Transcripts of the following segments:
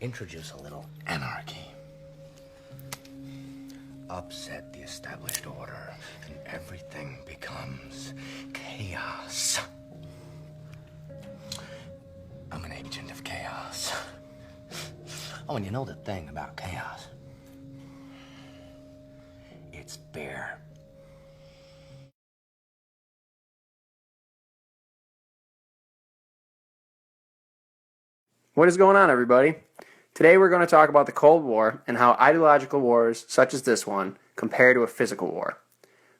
Introduce a little anarchy. Upset the established order, and everything becomes chaos. I'm an agent of chaos. Oh, and you know the thing about chaos? It's beer. What is going on, everybody? Today we're going to talk about the Cold War and how ideological wars such as this one compare to a physical war.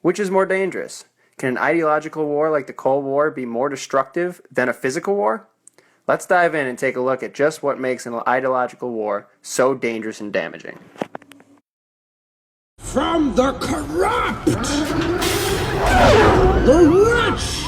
Which is more dangerous? Can an ideological war like the Cold War be more destructive than a physical war? Let's dive in and take a look at just what makes an ideological war so dangerous and damaging. From the corrupt, the rich,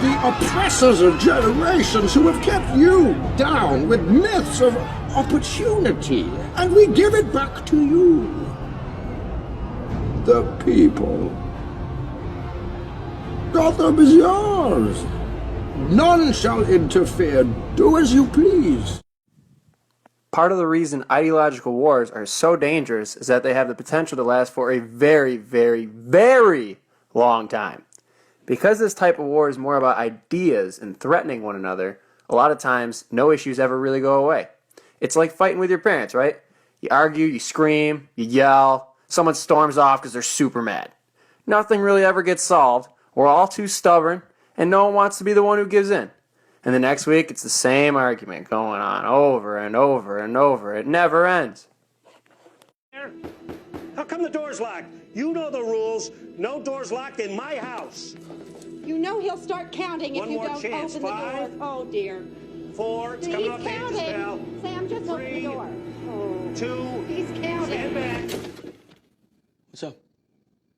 the oppressors of generations who have kept you down with myths of opportunity, and we give it back to you, the people. Gotham is yours. None shall interfere. Do as you please. Part of the reason ideological wars are so dangerous is that they have the potential to last for a very, very, very long time. Because this type of war is more about ideas and threatening one another, a lot of times no issues ever really go away. It's like fighting with your parents, right? You argue, you scream, you yell, someone storms off because they're super mad. Nothing really ever gets solved. We're all too stubborn, and no one wants to be the one who gives in. And the next week, it's the same argument going on over and over and over. It never ends. How come the door's locked? You know the rules. No door's locked in my house. You know he'll start counting if One you more don't chance. open the 5, door. Oh, dear. 4, it's coming He's off the hinges now. counting. Sam, just open the 3, door. Oh. 2, He's counting. stand back. What's up?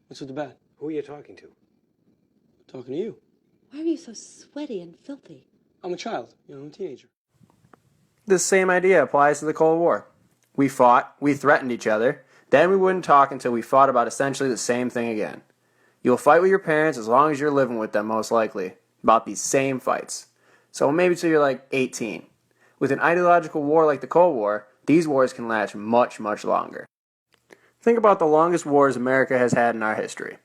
What's with the bat? Who are you talking to? Talking to you. Why are you so sweaty and filthy? I'm a child, I'm a teenager. This same idea applies to the Cold War. We fought, we threatened each other, then we wouldn't talk until we fought about essentially the same thing again. You'll fight with your parents as long as you're living with them, most likely, about these same fights. So maybe till you're like 18. With an ideological war like the Cold War, these wars can last much, much longer. Think about the longest wars America has had in our history.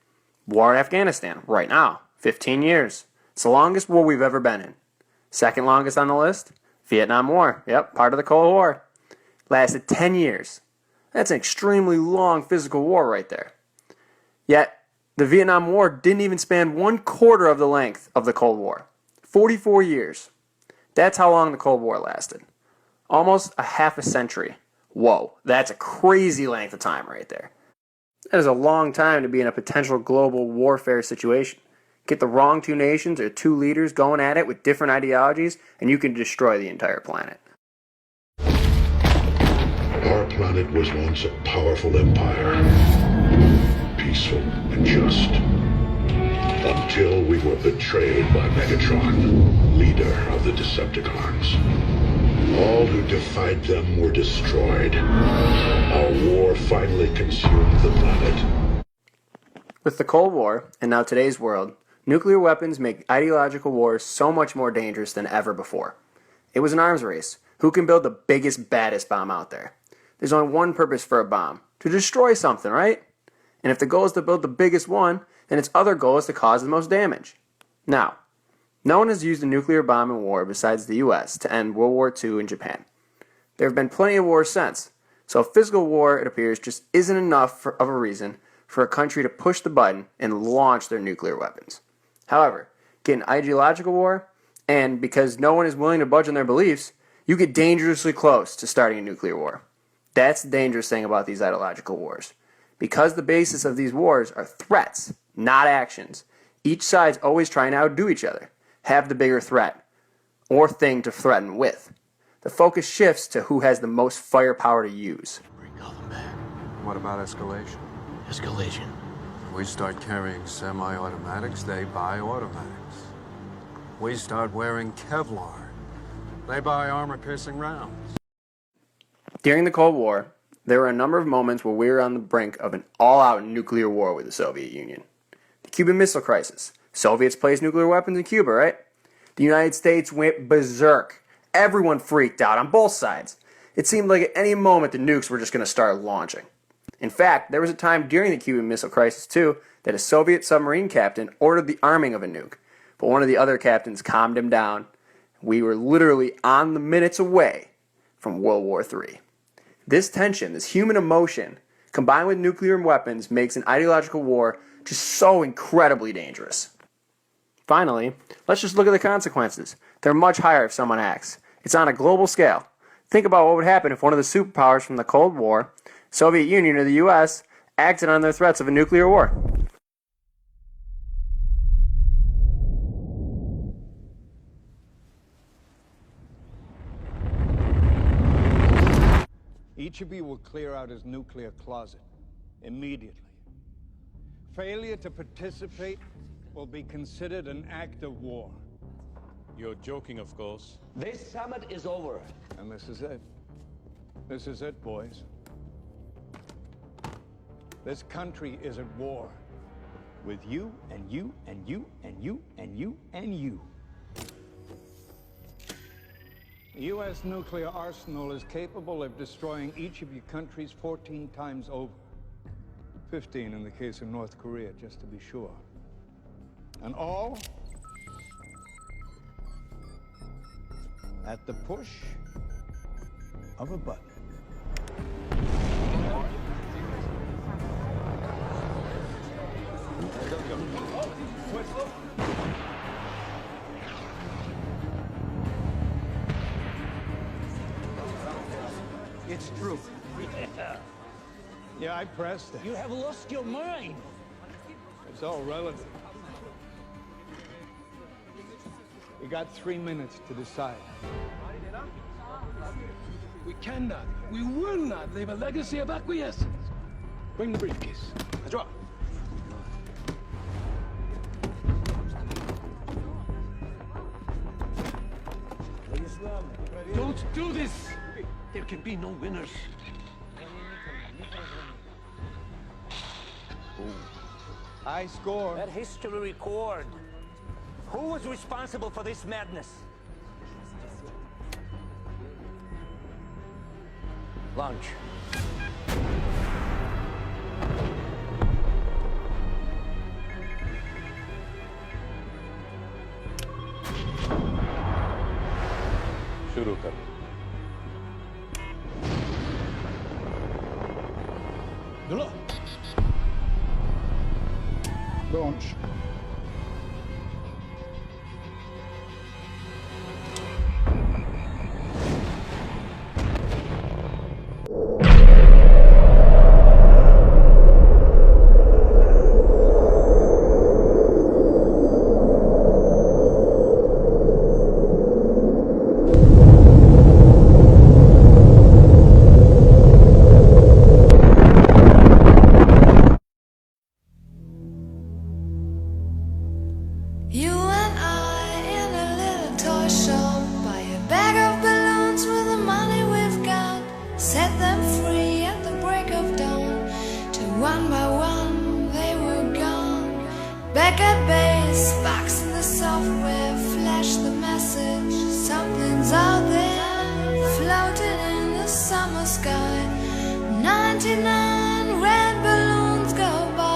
War in Afghanistan, right now, 15 years. It's the longest war we've ever been in. Second longest on the list, Vietnam War. Yep, part of the Cold War. Lasted 10 years. That's an extremely long physical war right there. Yet, the Vietnam War didn't even span 1/4 of the length of the Cold War. 44 years. That's how long the Cold War lasted. Almost a half a century. Whoa, that's a crazy length of time right there. That is a long time to be in a potential global warfare situation. Get the wrong two nations or two leaders going at it with different ideologies, and you can destroy the entire planet. Our planet was once a powerful empire, peaceful and just, until we were betrayed by Megatron, leader of the Decepticons. All who defied them were destroyed. Our war finally consumed the planet. With the Cold War, and now today's world, nuclear weapons make ideological wars so much more dangerous than ever before. It was an arms race. Who can build the biggest, baddest bomb out there? There's only one purpose for a bomb. To destroy something, right? And if the goal is to build the biggest one, then its other goal is to cause the most damage. Now, no one has used a nuclear bomb in war besides the US to end World War II in Japan. There have been plenty of wars since, so a physical war, it appears, just isn't enough of a reason for a country to push the button and launch their nuclear weapons. However, get an ideological war, and because no one is willing to budge on their beliefs, you get dangerously close to starting a nuclear war. That's the dangerous thing about these ideological wars. Because the basis of these wars are threats, not actions, each side's always trying to outdo each other, have the bigger threat, or thing to threaten with. The focus shifts to who has the most firepower to use. Bring Gotham back. What about escalation? Escalation. We start carrying semi-automatics, they buy automatics. We start wearing Kevlar, they buy armor-piercing rounds. During the Cold War, there were a number of moments where we were on the brink of an all-out nuclear war with the Soviet Union. The Cuban Missile Crisis. Soviets placed nuclear weapons in Cuba, right? The United States went berserk. Everyone freaked out on both sides. It seemed like at any moment the nukes were just going to start launching. In fact, there was a time during the Cuban Missile Crisis, too, that a Soviet submarine captain ordered the arming of a nuke, but one of the other captains calmed him down. We were literally on the minutes away from World War III. This tension, this human emotion, combined with nuclear weapons, makes an ideological war just so incredibly dangerous. Finally, let's just look at the consequences. They're much higher if someone acts. It's on a global scale. Think about what would happen if one of the superpowers from the Cold War, Soviet Union or the US, acted on their threats of a nuclear war. Each of you will clear out his nuclear closet immediately. Failure to participate will be considered an act of war. You're joking, of course. This summit is over. And this is it. This is it, boys. This country is at war. With you, and you, and you, and you, and you, and you. The U.S. nuclear arsenal is capable of destroying each of your countries 14 times over. 15 in the case of North Korea, just to be sure. And all at the push of a button. It's true. Yeah, I pressed it. You have lost your mind. It's all relative. You got 3 minutes to decide. We cannot, we will not leave a legacy of acquiescence. Bring the briefcase. Draw. Don't do this! There can be no winners. High score. Let history record. Who was responsible for this madness? Launch. शुरू करो। Launch. You and I in a little toy shop, buy a bag of balloons with the money we've got, set them free at the break of dawn, till one by one they were gone. Back at base, box in the software, flash the message, something's out there, floating in the summer sky. 99 red balloons go by.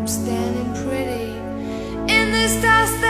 I'm standing pretty in this dust